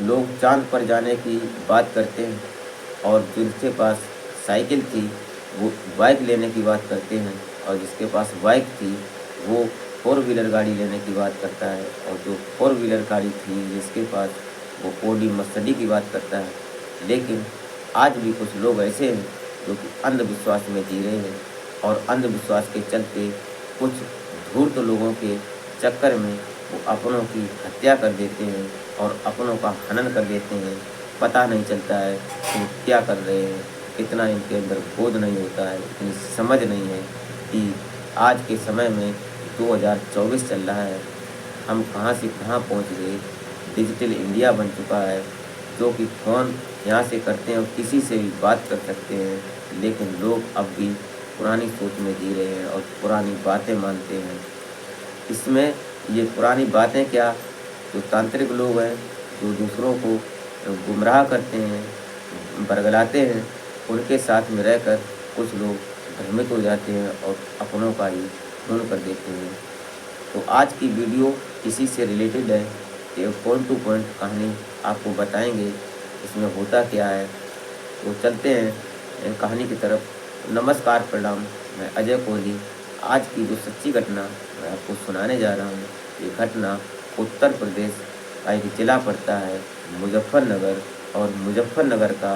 लोग चाँद पर जाने की बात करते हैं और जिनके पास साइकिल थी वो बाइक लेने की बात करते हैं, और जिसके पास बाइक थी वो फोर व्हीलर गाड़ी लेने की बात करता है, और जो फोर व्हीलर गाड़ी थी जिसके पास वो ऑडी मर्सिडीज की बात करता है। लेकिन आज भी कुछ लोग ऐसे हैं जो कि अंधविश्वास में जी रहे हैं, और अंधविश्वास के चलते कुछ धूर्त लोगों के चक्कर में वो अपनों की हत्या कर देते हैं और अपनों का हनन कर देते हैं। पता नहीं चलता है कि वो क्या कर रहे हैं, इतना इनके अंदर बोध नहीं होता है, इतनी समझ नहीं है कि आज के समय में 2024 चल रहा है, हम कहाँ से कहाँ पहुँच गए। डिजिटल इंडिया बन चुका है, जो कि फ़ोन यहाँ से करते हैं और किसी से भी बात कर सकते हैं, लेकिन लोग अब भी पुरानी सोच में जी रहे हैं और पुरानी बातें मानते हैं। इसमें ये पुरानी बातें क्या, जो तांत्रिक लोग हैं, जो दूसरों को गुमराह करते हैं, बरगलाते हैं, उनके साथ में रहकर कुछ लोग भ्रमित हो जाते हैं और अपनों का ही खून कर देते हैं। तो आज की वीडियो इसी से रिलेटेड है, कि पॉइंट टू पॉइंट कहानी आपको बताएँगे, इसमें होता क्या है। तो चलते हैं कहानी की तरफ। नमस्कार, प्रणाम, मैं अजय कोहली। आज की जो सच्ची घटना मैं आपको सुनाने जा रहा हूँ, ये घटना उत्तर प्रदेश का एक ज़िला पड़ता है मुज़फ़्फ़रनगर, और मुज़फ़्फ़रनगर का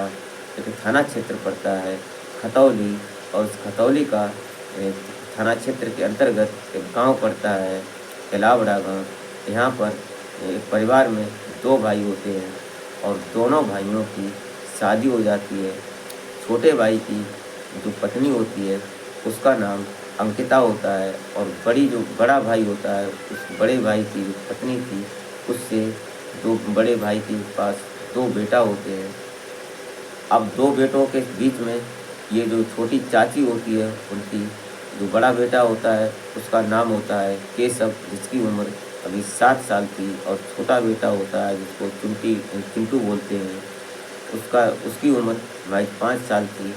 एक थाना क्षेत्र पड़ता है खतौली, और उस खतौली का एक थाना क्षेत्र के अंतर्गत एक गांव पड़ता है केलावड़ा गांव। यहाँ पर एक परिवार में 2 भाई होते हैं, और दोनों भाइयों की शादी हो जाती है। छोटे भाई की जो पत्नी होती है उसका नाम अंकिता होता है, और बड़ा भाई होता है, उस बड़े भाई की जो पत्नी थी उससे 2 बड़े भाई के पास 2 बेटा होते हैं। अब 2 बेटों के बीच में ये जो छोटी चाची होती है, उनकी जो बड़ा बेटा होता है उसका नाम होता है केशव, जिसकी उम्र अभी 7 साल थी, और छोटा बेटा होता है जिसको चिंटू बोलते हैं, उसकी उम्र महज 5 साल थी।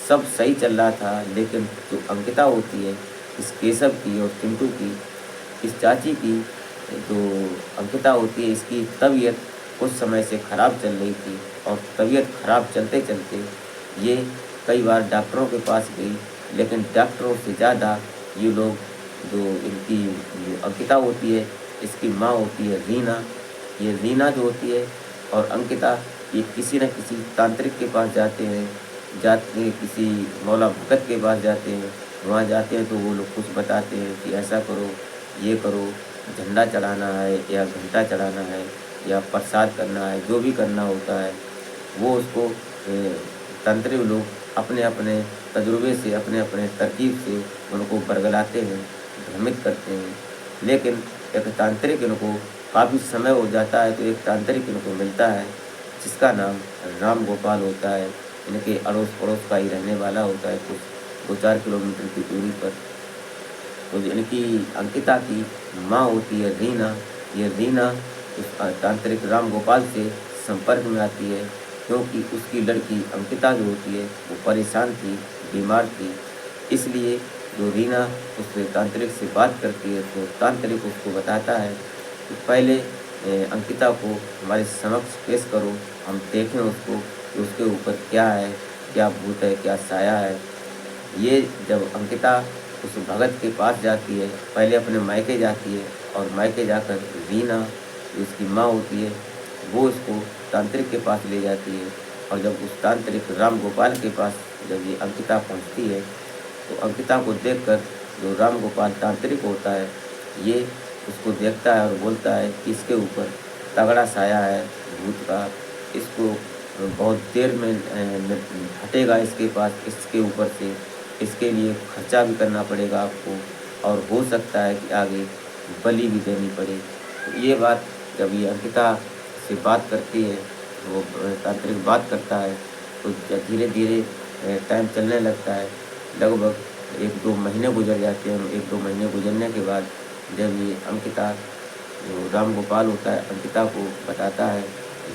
सब सही चल रहा था, लेकिन जो अंकिता होती है, इस केशव की और चिंटू की, इस चाची की, जो अंकिता होती है, इसकी तबीयत कुछ समय से ख़राब चल रही थी, और तबीयत ख़राब चलते-चलते ये कई बार डॉक्टरों के पास गई, लेकिन डॉक्टरों से ज़्यादा ये लोग, जो इनकी जो अंकिता होती है, इसकी माँ होती है रीना, ये रीना जो होती है, और अंकिता, ये किसी न किसी तांत्रिक के पास जाते किसी मौला भगत के पास जाते हैं। वहाँ जाते हैं तो वो लोग कुछ बताते हैं कि ऐसा करो, ये करो, झंडा चढ़ाना है या घंटा चढ़ाना है या प्रसाद करना है, जो भी करना होता है वो उसको तांत्रिक लोग अपने-अपने तजुर्बे से, अपने-अपने तरकीब से उनको बरगलाते हैं, भ्रमित करते हैं। लेकिन एक तांत्रिक इनको काफ़ी समय हो जाता है, तो एक तांत्रिक इनको मिलता है जिसका नाम राम गोपाल होता है। इनके अड़ोस-पड़ोस का ही रहने वाला होता है, कुछ 2-4 किलोमीटर की दूरी पर। तो जो इनकी अंकिता की माँ होती है रीना, ये रीना उस तांत्रिक राम गोपाल से संपर्क में आती है, क्योंकि उसकी लड़की अंकिता जो होती है वो परेशान थी, बीमार थी। इसलिए जो रीना उस तांत्रिक से बात करती है, तो तांत्रिक उसको बताता है कि पहले अंकिता को हमारे समक्ष पेश करो, हम देखें उसको कि उसके ऊपर क्या है, क्या भूत है, क्या साया है। ये जब अंकिता उस भगत के पास जाती है, पहले अपने मायके जाती है, और मायके जाकर रीना, जो उसकी माँ होती है, वो उसको तांत्रिक के पास ले जाती है। और जब उस तांत्रिक राम गोपाल के पास जब ये अंकिता पहुंचती है, तो अंकिता को देखकर जो राम गोपाल तांत्रिक होता है, ये उसको देखता है और बोलता है कि इसके ऊपर तगड़ा साया है भूत का, इसको बहुत देर में हटेगा इसके पास, इसके ऊपर से, इसके लिए खर्चा भी करना पड़ेगा आपको, और हो सकता है कि आगे बलि भी देनी पड़े। तो ये बात जब ये अंकिता से बात करती है, वो तांत्रिक बात करता है, तो धीरे-धीरे टाइम चलने लगता है। लगभग 1-2 महीने गुजर जाते हैं। 1-2 महीने गुजरने के बाद जब ये अंकिता, जो राम गोपाल होता है, अंकिता को बताता है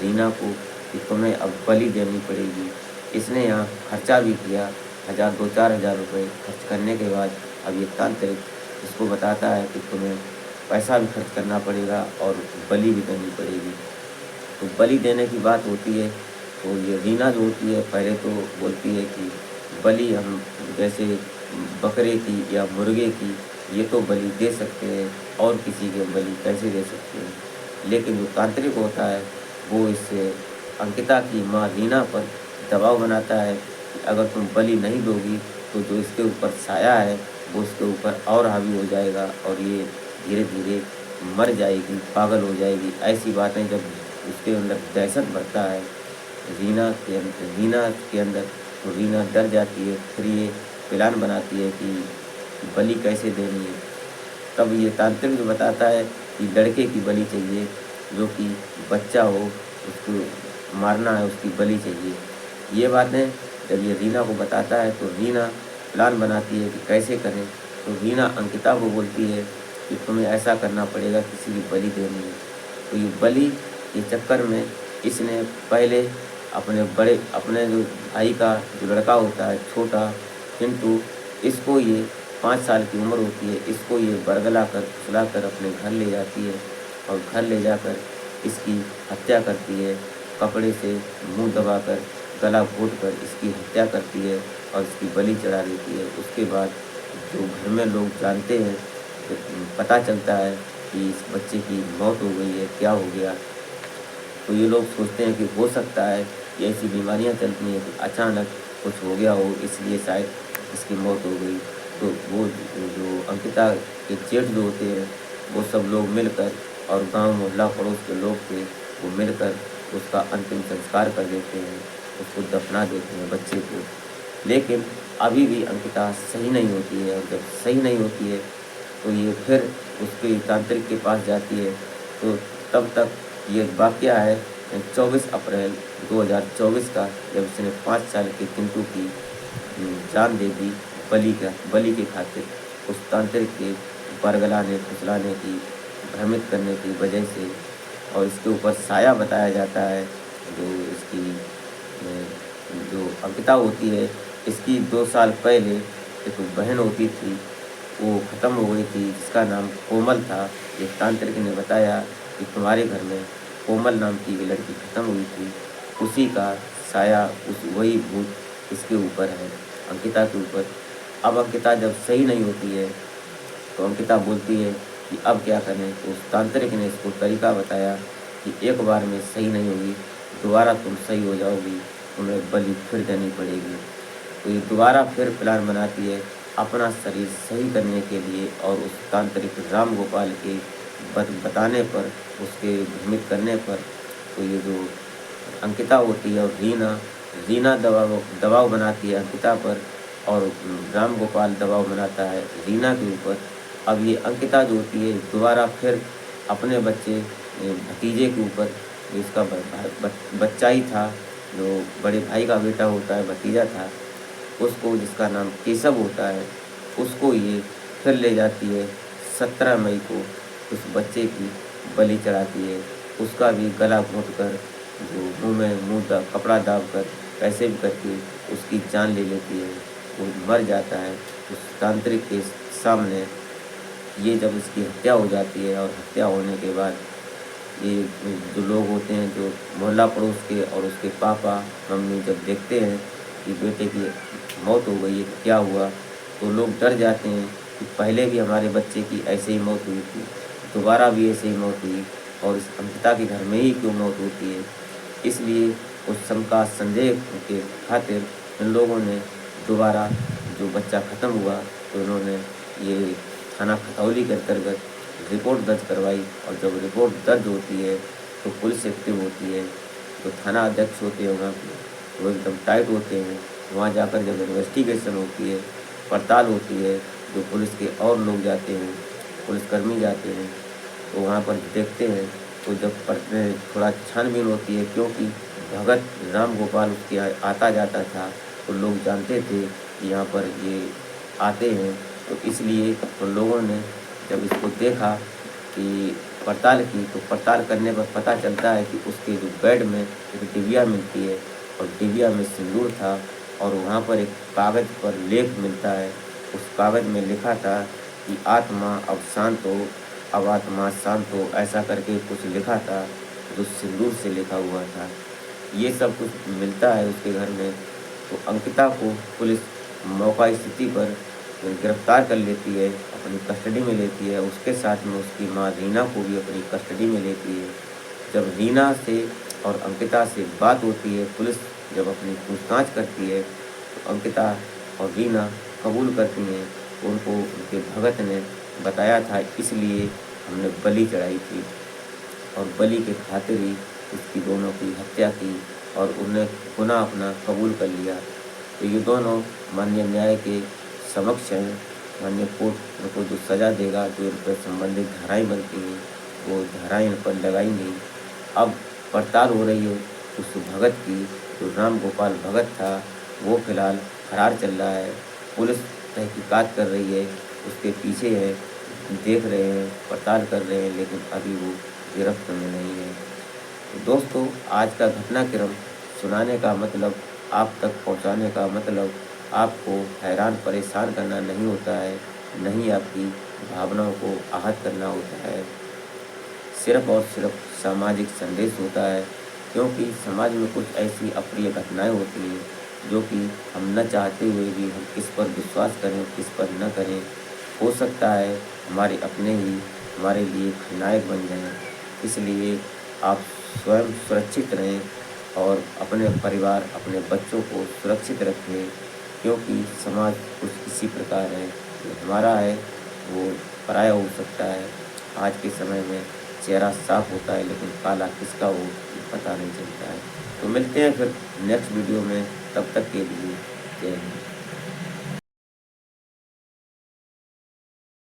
रीना को कि तुम्हें अब बलि देनी पड़ेगी। इसने यहाँ खर्चा भी किया, 1000 2-4 हज़ार रुपये खर्च करने के बाद अब ये तांत्रिक इसको बताता है कि तुम्हें पैसा भी खर्च करना पड़ेगा और बलि भी देनी पड़ेगी। तो बलि देने की बात होती है तो ये रीना जो होती है पहले तो बोलती है कि बलि हम जैसे बकरे की या मुर्गे की ये तो बलि दे सकते हैं और किसी के बलि कैसे दे सकते हैं। लेकिन जो तांत्रिक होता है वो इससे अंकिता की माँ रीना पर दबाव बनाता है कि अगर तुम बलि नहीं दोगी तो जो इसके ऊपर साया है वो इसके ऊपर और हावी हो जाएगा और ये धीरे धीरे मर जाएगी, पागल हो जाएगी। ऐसी बातें जब उसके अंदर दहशत बढ़ता है रीना के अंदर तो रीना डर जाती है। फिर ये प्लान बनाती है कि बलि कैसे देनी है। तब ये तांत्रिक जो बताता है कि लड़के की बलि चाहिए, जो कि बच्चा हो उसको मारना है, उसकी बलि चाहिए। ये बातें जब ये रीना को बताता है तो रीना प्लान बनाती है कि कैसे करें। तो रीना अंकिता को बोलती है कि तुम्हें ऐसा करना पड़ेगा, किसी की बलि देनी है। तो ये बलि के चक्कर में इसने पहले अपने जो भाई का जो लड़का होता है छोटा चिंटू, इसको ये 5 साल की उम्र होती है, इसको ये बरगला कर फुसला कर अपने घर ले जाती है और घर ले जाकर इसकी हत्या करती है। कपड़े से मुंह दबाकर गला घोंट कर इसकी हत्या करती है और इसकी बलि चढ़ा देती है। उसके बाद जो घर में लोग जानते हैं, तो पता चलता है कि इस बच्चे की मौत हो गई है, क्या हो गया। तो ये लोग सोचते हैं कि हो सकता है कि ऐसी बीमारियां चलती हैं कि अचानक कुछ हो गया हो, इसलिए शायद इसकी मौत हो गई। तो वो जो अंकिता के जेठ जो होते हैं वो सब लोग मिलकर और गांव मोहल्ला पड़ोस के लोग थे वो मिलकर उसका अंतिम संस्कार कर देते हैं, उसको दफना देते हैं बच्चे को। लेकिन अभी भी अंकिता सही नहीं होती है और जब सही नहीं होती है तो ये फिर उसके तांत्रिक के पास जाती है। तो तब तक ये वाक़या है 24 अप्रैल 2024 का, जब इसने 5 साल के चिंटू की जान दे दी बलि की खातिर उस तांत्रिक के बरगलाने, फुसलाने की, भ्रमित करने की वजह से। और इसके ऊपर साया बताया जाता है जो इसकी जो अंकिता होती है, इसकी 2 साल पहले एक बहन होती थी, वो ख़त्म हो गई थी जिसका नाम कोमल था। एक तांत्रिक ने बताया कि तुम्हारे घर में कोमल नाम की एक लड़की ख़त्म हुई थी, उसी का साया वही भूत इसके ऊपर है, अंकिता के ऊपर। अब अंकिता जब सही नहीं होती है तो अंकिता बोलती है कि अब क्या करें। तो उस तांत्रिक ने इसको तरीका बताया कि एक बार में सही नहीं होगी, दोबारा तुम सही हो जाओगी, तुम्हें बलि फिर देनी पड़ेगी। तो ये दोबारा फिर प्लान बनाती है अपना शरीर सही करने के लिए और उस तांत्रिक राम गोपाल के बताने पर, उसके भ्रमित करने पर। तो ये जो अंकिता होती है और रीना दबाव बनाती है अंकिता पर और राम गोपाल दबाव बनाता है रीना के ऊपर। अब ये अंकिता जो होती है दोबारा फिर अपने भतीजे के ऊपर, जिसका बच्चा ही था, जो बड़े भाई का बेटा होता है, भतीजा था, उसको, जिसका नाम केशव होता है, उसको ये फिर ले जाती है 17 मई को उस बच्चे की बलि चढ़ाती है। उसका भी गला घोंट कर, जो मुँह में कपड़ा दाब कर, कैसे भी करके उसकी जान ले लेती है। वो मर जाता है उस तांत्रिक के सामने। ये जब इसकी हत्या हो जाती है और हत्या होने के बाद ये जो लोग होते हैं, जो मोहल्ला पड़ोस के और उसके पापा मम्मी जब देखते हैं कि बेटे की मौत हो गई है, क्या हुआ, तो लोग डर जाते हैं कि पहले भी हमारे बच्चे की ऐसे ही मौत हुई थी, दोबारा भी ऐसे ही मौत हुई और इस अंकिता के घर में ही क्यों मौत होती है। इसलिए उस शंका संदेह के खातिर इन लोगों ने दोबारा जो बच्चा ख़त्म हुआ तो उन्होंने ये थाना खतौली के अंतर्गत रिपोर्ट दर्ज करवाई। और जब रिपोर्ट दर्ज होती है तो पुलिस एक्टिव होती है, तो थाना अध्यक्ष होते हैं वहाँ के, वो एकदम टाइट होते हैं। वहाँ जाकर जब इन्वेस्टिगेशन होती है, पड़ताल होती है, जो पुलिस के और लोग जाते हैं, पुलिसकर्मी जाते हैं, तो वहाँ पर देखते हैं। तो जब थोड़ा छानबीन होती है, क्योंकि भगत राम गोपाल उसके आता जाता था, तो लोग जानते थे कि यहाँ पर ये आते हैं, तो इसलिए तो लोगों ने जब इसको देखा कि पड़ताल की, तो पड़ताल करने पर पता चलता है कि उसके जो बेड में एक डिबिया मिलती है और डिबिया में सिंदूर था और वहाँ पर एक कागज़ पर लेख मिलता है। उस कागज़ में लिखा था कि आत्मा अब शांत हो, अब आत्मा शांत हो, ऐसा करके कुछ लिखा था, कुछ सिंदूर से लिखा हुआ था। ये सब कुछ मिलता है उसके घर में। तो अंकिता को पुलिस मौका स्थिति पर गिरफ्तार कर लेती है, अपनी कस्टडी में लेती है। उसके साथ में उसकी माँ रीना को भी अपनी कस्टडी में लेती है। जब रीना से और अंकिता से बात होती है, पुलिस जब अपनी पूछताछ करती है, तो अंकिता और रीना कबूल करती हैं। उनको उनके भगत ने बताया था, इसलिए हमने बलि चढ़ाई थी और बलि के खातिर ही उसकी दोनों की हत्या की और उन्हें गुनाह अपना कबूल कर लिया। तो ये दोनों माननीय न्याय के समक्ष हैं। माननीय कोर्ट उनको जो सज़ा देगा, जो इन पर संबंधित धाराएँ बनती हैं, वो धाराएँ इन पर लगाएंगी। अब पड़ताल हो रही है उस भगत की, जो राम गोपाल भगत था, वो फिलहाल फरार चल रहा है। पुलिस तहकीकात कर रही है, उसके पीछे है, देख रहे हैं, पड़ताल कर रहे हैं, लेकिन अभी वो गिरफ्त में नहीं है। तो दोस्तों, आज का घटनाक्रम सुनाने का मतलब, आप तक पहुंचाने का मतलब आपको हैरान परेशान करना नहीं होता है, नहीं आपकी भावनाओं को आहत करना होता है। सिर्फ और सिर्फ सामाजिक संदेश होता है, क्योंकि समाज में कुछ ऐसी अप्रिय घटनाएं होती हैं जो कि हम न चाहते हुए भी हम किस पर विश्वास करें, किस पर न करें। हो सकता है हमारे अपने ही हमारे लिए खलनायक बन जाएं। इसलिए आप स्वयं सुरक्षित रहें और अपने परिवार, अपने बच्चों को सुरक्षित रखें, क्योंकि समाज कुछ इसी प्रकार है, जो हमारा है वो पराया हो सकता है। आज के समय में चेहरा साफ होता है, लेकिन काला किसका हो ये पता नहीं चलता है। तो मिलते हैं फिर नेक्स्ट वीडियो में, तब तक के लिए जय हिंद।